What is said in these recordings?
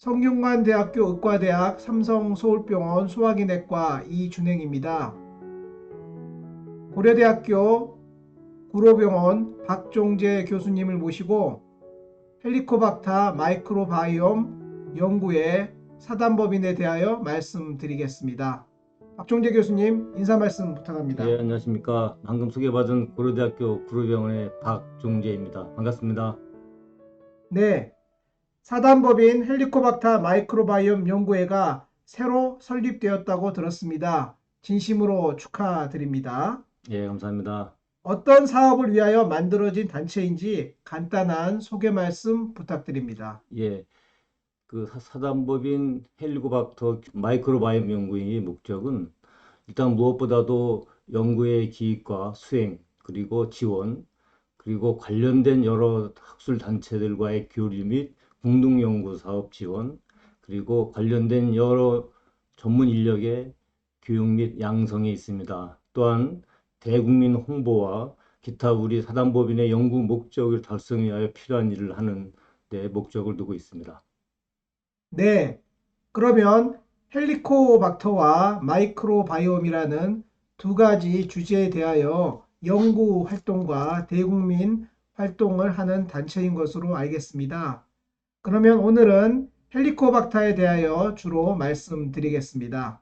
성균관대학교 의과대학 삼성서울병원 소화기내과 이준행입니다. 고려대학교 구로병원 박종재 교수님을 모시고 헬리코박터 마이크로바이옴 연구의 사단법인에 대하여 말씀드리겠습니다. 박종재 교수님 인사 말씀 부탁합니다. 예, 안녕하십니까. 방금 소개받은 고려대학교 구로병원의 박종재입니다. 반갑습니다. 네, 사단법인 헬리코박터 마이크로바이옴 연구회가 새로 설립되었다고 들었습니다. 진심으로 축하드립니다. 예, 감사합니다. 어떤 사업을 위하여 만들어진 단체인지 간단한 소개 말씀 부탁드립니다. 예, 그 사단법인 헬리코박터 마이크로바이옴 연구의 목적은 일단 무엇보다도 연구의 기획과 수행, 그리고 지원, 그리고 관련된 여러 학술 단체들과의 교류 및 공동 연구 사업 지원, 그리고 관련된 여러 전문 인력의 교육 및 양성에 있습니다. 또한 대국민 홍보와 기타 우리 사단법인의 연구 목적을 달성하기 위하여 필요한 일을 하는 데 목적을 두고 있습니다. 네, 그러면 헬리코박터와 마이크로바이옴이라는 두 가지 주제에 대하여 연구 활동과 대국민 활동을 하는 단체인 것으로 알겠습니다. 그러면 오늘은 헬리코박터에 대하여 주로 말씀드리겠습니다.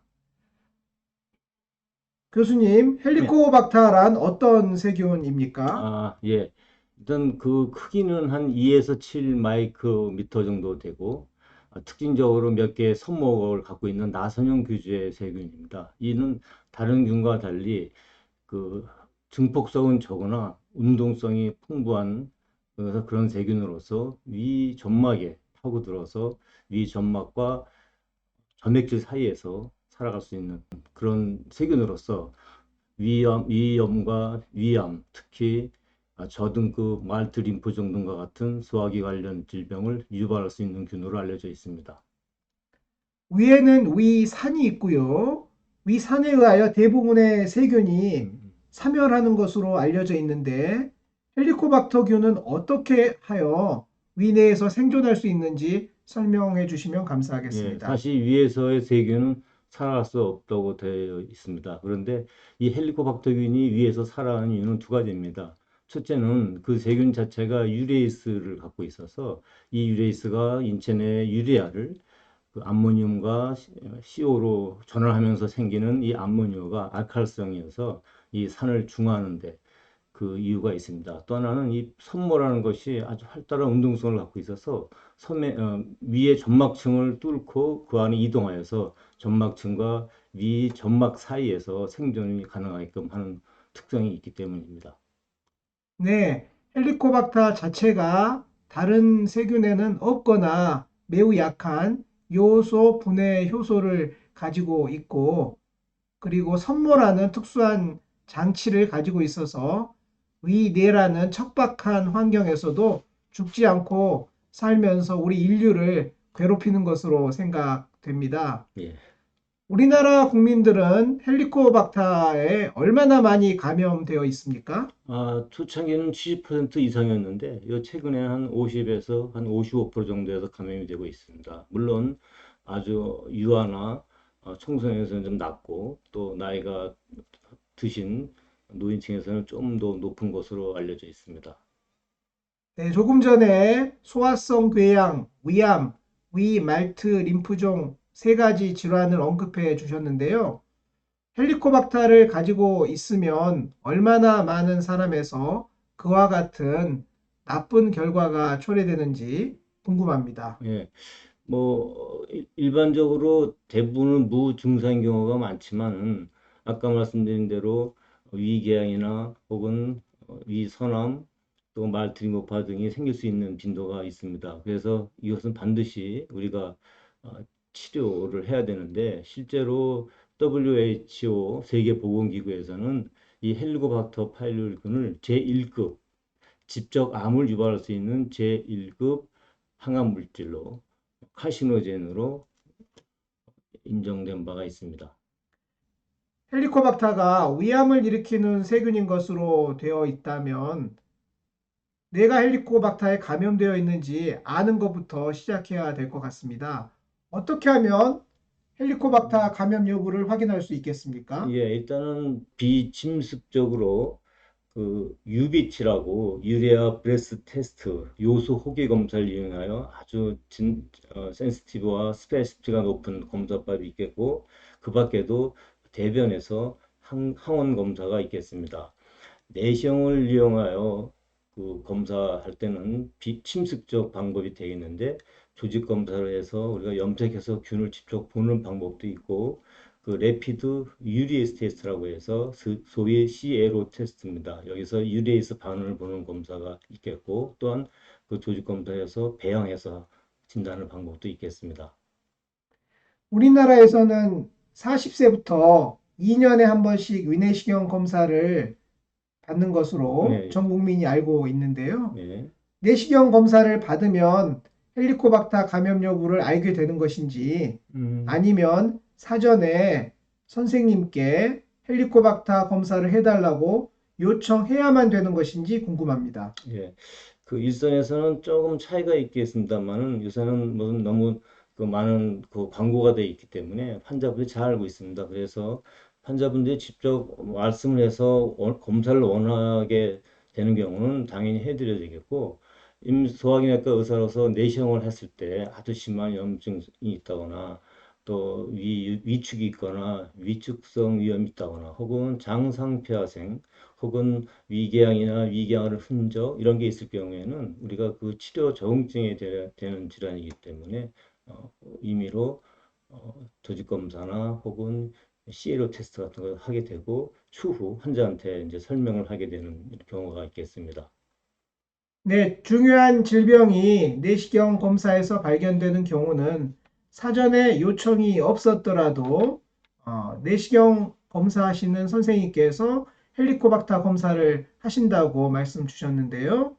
교수님, 예. 헬리코박터란 어떤 세균입니까? 예. 일단 그 크기는 한 2에서 7 마이크로미터 정도 되고 특징적으로 몇 개의 손목을 갖고 있는 나선형 규제의 세균입니다. 이는 다른 균과 달리 그 증폭성은 적으나 운동성이 풍부한 그래서 그런 세균으로서 위 점막에 파고들어서 위 점막과 점액질 사이에서 살아갈 수 있는 그런 세균으로서 위염과 위암, 특히 저등급 말트 림프종 등과 같은 소화기 관련 질병을 유발할 수 있는 균으로 알려져 있습니다. 위에는 위산이 있고요. 위산에 의하여 대부분의 세균이 음, 사멸하는 것으로 알려져 있는데 헬리코박터균은 어떻게 하여 위내에서 생존할 수 있는지 설명해 주시면 예, 감사하겠습니다. 사실 위에서의 세균은 살아갈 수 없다고 되어 있습니다. 그런데 이 헬리코박터균이 위에서 살아가는 이유는 두 가지입니다. 첫째는 그 세균 자체가 유레이스를 갖고 있어서 이 유레이스가 인체 내 유레아를 그 암모늄과 CO로 전환하면서 생기는 이 암모니오가 알칼성이어서 이 산을 중화하는데 그 이유가 있습니다. 또 하나는 이 섬모라는 것이 아주 활달한 운동성을 갖고 있어서 위의 점막층을 뚫고 그 안에 이동하여서 점막층과 위 점막 사이에서 생존이 가능하게끔 하는 특성이 있기 때문입니다. 네, 헬리코박터 자체가 다른 세균에는 없거나 매우 약한 요소 분해 효소를 가지고 있고 그리고 섬모라는 특수한 장치를 가지고 있어서 위내라는 척박한 환경에서도 죽지 않고 살면서 우리 인류를 괴롭히는 것으로 생각됩니다. 예. 우리나라 국민들은 헬리코박터에 얼마나 많이 감염되어 있습니까? 초창기는 70% 이상이었는데, 요 최근에 한 50에서 한 55% 정도에서 감염이 되고 있습니다. 물론 아주 유아나 청소년에서는 좀 낮고, 또 나이가 드신 노인층에서는 좀 더 높은 것으로 알려져 있습니다. 네, 조금 전에 소화성 궤양, 위암, 위 말트 림프종 세 가지 질환을 언급해 주셨는데요. 헬리코박터를 가지고 있으면 얼마나 많은 사람에서 그와 같은 나쁜 결과가 초래되는지 궁금합니다. 예, 일반적으로 대부분은 무증상인 경우가 많지만은 아까 말씀드린 대로 위궤양이나 혹은 위선암 또 말트리모파 등이 생길 수 있는 빈도가 있습니다. 그래서 이것은 반드시 우리가 어, 치료를 해야 되는데 실제로 WHO 세계보건기구에서는 이 헬리코박터 파일로리균을 제1급 직접 암을 유발할 수 있는 제1급 항암 물질로 카시노젠으로 인정된 바가 있습니다. 헬리코박터가 위암을 일으키는 세균인 것으로 되어 있다면 내가 헬리코박터에 감염되어 있는지 아는 것부터 시작해야 될 것 같습니다. 어떻게 하면 헬리코박터 감염 여부를 확인할 수 있겠습니까? 예, 일단은 비침습적으로 그 UBT라고 유레아 브레스 테스트 요소 호기 검사를 이용하여 아주 센시티브와 스페시피가 높은 검사법이 있겠고 그 밖에도 대변에서 항원 검사가 있겠습니다. 내시경을 이용하여 그 검사할 때는 비침습적 방법이 되겠는데 조직 검사를 해서 우리가 염색해서 균을 직접 보는 방법도 있고 그 레피드 유리에이스 테스트라고 해서 소위 CLO 테스트입니다. 여기서 유리에이스 반응을 보는 검사가 있겠고 또한 그 조직 검사에서 배양해서 진단하는 방법도 있겠습니다. 우리나라에서는 40세부터 2년에 한 번씩 위내시경 검사를 받는 것으로 네, 전 국민이 알고 있는데요. 네. 내시경 검사를 받으면 헬리코박터 감염 여부를 알게 되는 것인지 음. 아니면 사전에 선생님께 헬리코박터 검사를 해달라고 요청해야만 되는 것인지 궁금합니다. 예. 그 일선에서는 조금 차이가 있겠습니다만은 요새는 무슨 너무 그 많은 그 광고가 돼 있기 때문에 환자분들이 잘 알고 있습니다. 그래서 환자분들이 직접 말씀을 해서 검사를 원하게 되는 경우는 당연히 해드려야 되겠고 소화기내과 의사로서 내시경을 했을 때 아주 심한 염증이 있다거나 또 위축이 있거나 위축성 위염이 있다거나 혹은 장상폐화생 혹은 위궤양이나 위궤양의 흔적 이런 게 있을 경우에는 우리가 그 치료 적응증에 되는 질환이기 때문에 임의로 조직 검사나 혹은 CLO 테스트 같은 걸 하게 되고 추후 환자한테 이제 설명을 하게 되는 경우가 있겠습니다. 네, 중요한 질병이 내시경 검사에서 발견되는 경우는 사전에 요청이 없었더라도 내시경 검사하시는 선생님께서 헬리코박터 검사를 하신다고 말씀 주셨는데요.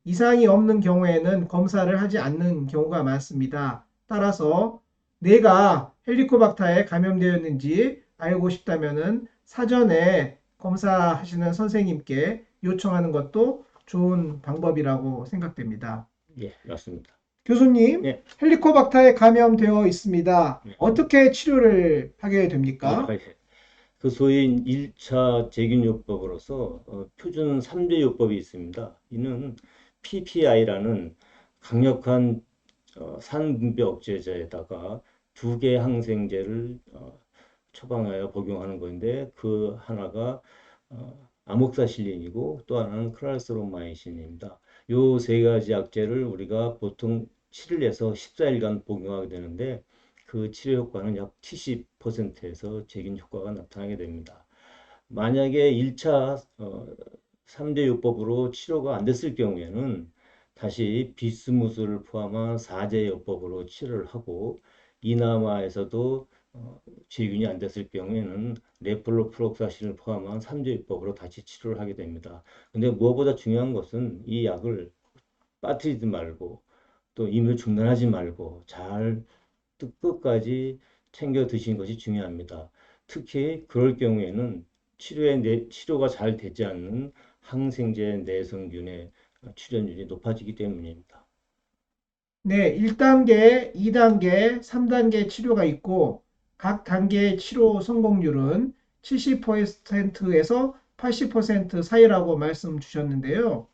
이상이 없는 경우에는 검사를 하지 않는 경우가 많습니다. 따라서 내가 헬리코박터에 감염되었는지 알고 싶다면은 사전에 검사하시는 선생님께 요청하는 것도 좋은 방법이라고 생각됩니다. 예, 맞습니다. 교수님, 네, 헬리코박터에 감염되어 있습니다. 네. 어떻게 치료를 하게 아, 됩니까? 예. 그 소위 1차 제균요법으로서 표준 3대 요법이 있습니다. 이는 PPI라는 강력한 산분비 억제제에다가 두 개 항생제를 처방하여 복용하는 건데 그 하나가 아목사실린이고 또 하나는 크랄세론마이신입니다. 요 세 가지 약제를 우리가 보통 7일에서 14일간 복용하게 되는데 그 치료 효과는 약 70%에서 제균 효과가 나타나게 됩니다. 만약에 1차 3대 요법으로 치료가 안 됐을 경우에는 다시 비스무스를 포함한 4제 요법으로 치료를 하고 이남아에서도 제균이 안 됐을 경우에는 레플로프록사신을 포함한 3제 요법으로 다시 치료를 하게 됩니다. 근데 무엇보다 중요한 것은 이 약을 빠뜨리지 말고 또 임을 중단하지 말고 잘 끝까지 챙겨 드시는 것이 중요합니다. 특히 그럴 경우에는 치료가 잘 되지 않는 항생제 내성균의 출현율이 높아지기 때문입니다. 네, 1단계, 2단계, 3단계 치료가 있고 각 단계의 치료 성공률은 70%에서 80% 사이라고 말씀 주셨는데요.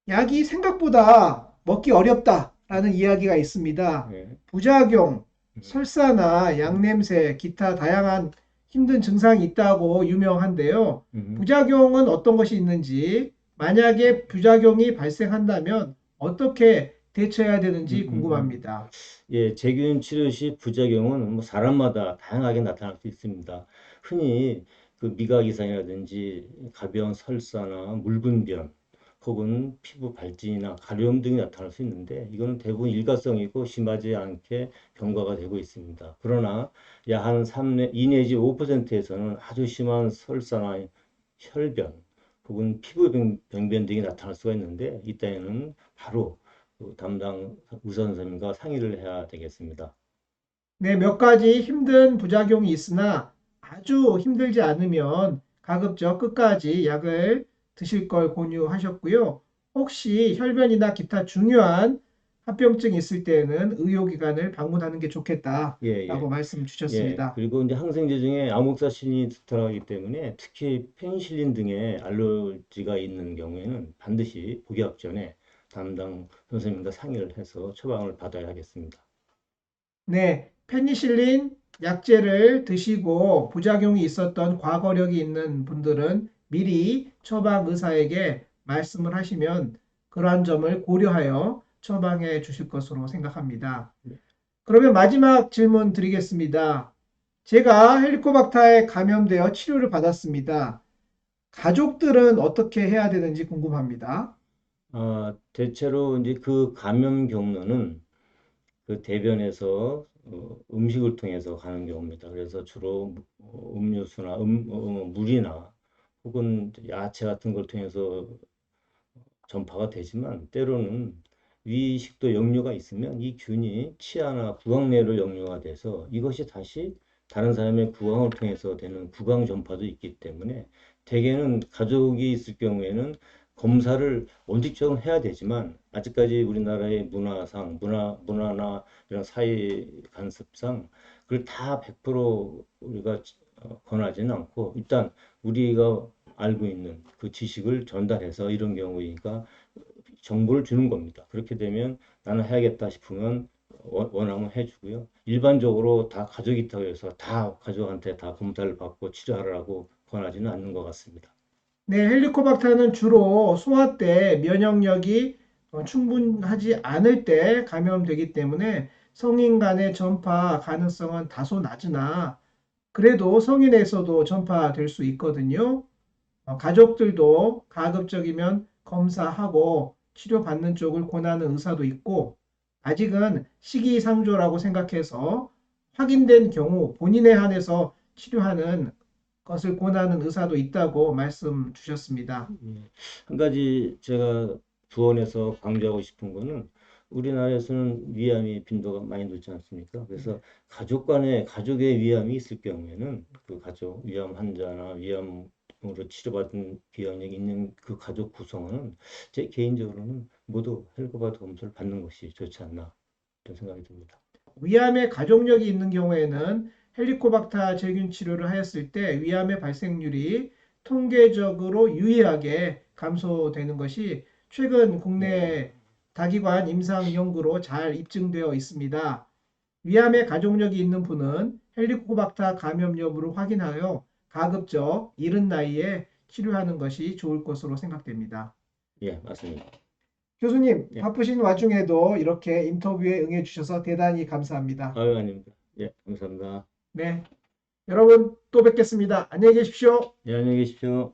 약이 생각보다 먹기 어렵다라는 이야기가 있습니다. 네. 부작용, 음, 설사나 음, 양냄새, 기타 다양한 힘든 증상이 있다고 유명한데요. 음, 부작용은 어떤 것이 있는지, 만약에 부작용이 발생한다면 어떻게 대처해야 되는지 음, 음. 궁금합니다. 예, 제균 치료 시 부작용은 뭐 사람마다 다양하게 나타날 수 있습니다. 흔히 그 미각 이상이라든지 가벼운 설사나 물분변 혹은 피부 발진이나 가려움 등이 나타날 수 있는데 이거는 대부분 일과성이고 심하지 않게 경과가 되고 있습니다. 그러나 약 한 2 내지 5%에서는 아주 심한 설사나 혈변 혹은 피부 병변 등이 나타날 수가 있는데 이때에는 바로 그 담당 의사 선생님과 상의를 해야 되겠습니다. 네, 몇 가지 힘든 부작용이 있으나 아주 힘들지 않으면 가급적 끝까지 약을 드실 걸 권유하셨고요. 혹시 혈변이나 기타 중요한 합병증이 있을 때는 의료기관을 방문하는 게 예, 예. 좋겠다라고 말씀 예, 주셨습니다. 그리고 이제 항생제 중에 아목사신이 들어가기 때문에 특히 페니실린 등의 알러지가 있는 경우에는 반드시 복약 전에 담당 선생님과 상의를 해서 처방을 받아야 하겠습니다. 네, 페니실린 약제를 드시고 부작용이 있었던 과거력이 있는 분들은 미리 처방 의사에게 말씀을 하시면 그러한 점을 고려하여 처방해 주실 것으로 생각합니다. 그러면 마지막 질문 드리겠습니다. 제가 헬리코박터에 감염되어 치료를 받았습니다. 가족들은 어떻게 해야 되는지 궁금합니다. 대체로 이제 그 감염 경로는 그 대변에서 음식을 통해서 가는 경우입니다. 그래서 주로 음료수나 물이나 혹은 야채 같은 걸 통해서 전파가 되지만 때로는 위식도 역류가 있으면 이 균이 치아나 구강 내로 역류가 돼서 이것이 다시 다른 사람의 구강을 통해서 되는 구강 전파도 있기 때문에 대개는 가족이 있을 경우에는 검사를 원칙적으로 해야 되지만 아직까지 우리나라의 문화나 이런 사회 관습상 그걸 다 100% 우리가 권하지는 않고 일단 우리가 알고 있는 그 지식을 전달해서 이런 경우니까 정보를 주는 겁니다. 그렇게 되면 나는 해야겠다 싶으면 원하면 해주고요. 일반적으로 다 가족이 있다고 해서 다 가족한테 다 검사를 받고 치료하라고 권하지는 않는 것 같습니다. 네, 헬리코박터는 주로 소아 때 면역력이 충분하지 않을 때 감염되기 때문에 성인 간의 전파 가능성은 다소 낮으나 그래도 성인에서도 전파될 수 있거든요. 가족들도 가급적이면 검사하고 치료받는 쪽을 권하는 의사도 있고 아직은 시기상조라고 생각해서 확인된 경우 본인에 한해서 치료하는 것을 권하는 의사도 있다고 말씀 주셨습니다. 예. 한 가지 제가 부원해서 강조하고 싶은 거는 우리나라에서는 위암의 빈도가 많이 높지 않습니까? 그래서 가족의 위암이 있을 경우에는 그 가족 위암 환자나 위암으로 치료받은 기억력이 있는 그 가족 구성원은 제 개인적으로는 모두 헬리코박터 검사를 받는 것이 좋지 않나 이런 생각이 듭니다. 위암의 가족력이 있는 경우에는 헬리코박터 제균 치료를 하였을 때 위암의 발생률이 통계적으로 유의하게 감소되는 것이 최근 국내 다기관 임상 연구로 잘 입증되어 있습니다. 위암의 가족력이 있는 분은 헬리코박터 감염 여부를 확인하여 가급적 이른 나이에 치료하는 것이 좋을 것으로 생각됩니다. 예, 맞습니다. 교수님, 예, 바쁘신 와중에도 이렇게 인터뷰에 응해 주셔서 대단히 감사합니다. 아유, 아닙니다. 예, 감사합니다. 네. 여러분 또 뵙겠습니다. 안녕히 계십시오. 예, 안녕히 계십시오.